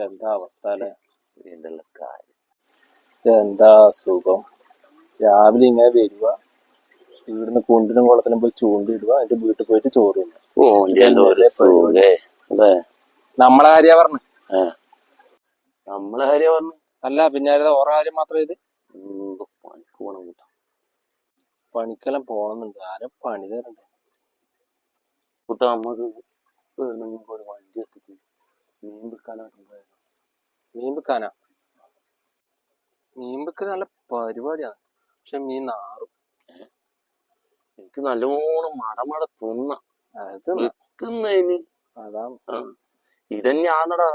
എന്താ അവസ്ഥ അല്ലേ? എന്തെല്ലാം കാര്യം. എന്താ സുഖം. രാവിലെ ഇങ്ങനെ വരിക, ഇവിടുന്ന് കുണ്ടിനും കുളത്തിനും പോയി ചൂണ്ടിടുക, എന്നിട്ട് വീട്ടിൽ പോയിട്ട് ചോറ് തിന്നുക. നമ്മളെ കാര്യ പറഞ്ഞു. നമ്മളെ കാര്യം പറഞ്ഞു. അല്ല പിന്നെ ഓരോ കാര്യം മാത്രം ഇത്. പണിക്ക് പോണം കേട്ടോ. പണിക്കെല്ലാം പോണെന്നുണ്ട്. ആരും പണി തരണ്ടേ? നമുക്ക് ഒരു വണ്ടി എത്തിച്ച് മീൻ വിൽക്കാനായിട്ട് മീൻ വിൽക്കാനാ? മീൻ വിൽക്കാൻ നല്ല പരിപാടിയാണ്. പക്ഷെ മീൻ നാറും. എനിക്ക് നല്ലോണം മടമട തിന്നതിന്. അതാണ് ഇതന്നെയാണടാ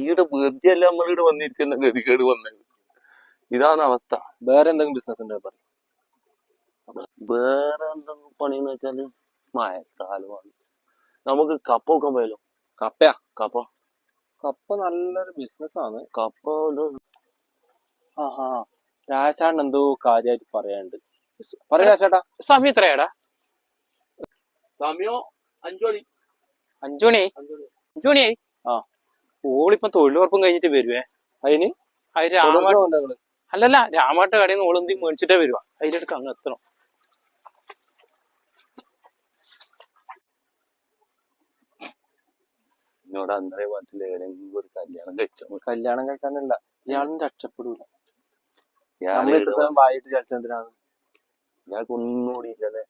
ഈടെ വെറുതെ അല്ല നമ്മളിവിടെ വന്നിരിക്കുന്ന ഗതികേട് വന്നത്. ഇതാണ് അവസ്ഥ. വേറെ എന്തെങ്കിലും ബിസിനസ് ഉണ്ടോ? വേറെ എന്തെങ്കിലും പണിന്ന് വെച്ചാല് മഴക്കാലമാണ്. നമുക്ക് കപ്പ വെക്കാൻ പോയാലോ? കപ്പയാ? കപ്പ നല്ലൊരു ബിസിനസ് ആണ്. കപ്പ രാജാണ് എന്തോ കാര്യമായിട്ട് പറയാനുണ്ട്. പറയാ ചേട്ടാ. സമയം എത്രയാടാ? സമയം 5 മണി. 5 മണിയായി. ഓളിപ്പം തൊഴിലുറപ്പും കഴിഞ്ഞിട്ട് വരുവേ. അതിന് അല്ലല്ല, രാമാട്ട കടയിൽ നിന്ന് ഓളെന്തി മേടിച്ചിട്ടേ വരുവാ. അതിലെടുക്ക് അങ്ങ് എത്തണം. എന്നോട് അന്നേ പാട്ടിൽ ഏതെങ്കിലും ഒരു കല്യാണം കഴിച്ചോ? കല്യാണം കഴിക്കാനല്ല, ഇയാളും രക്ഷപ്പെടൂല. വായിട്ട് ചർച്ചെന്തിനാണ്? ഇയാൾക്ക് ഒന്നും കൂടി ഇല്ലല്ലേ?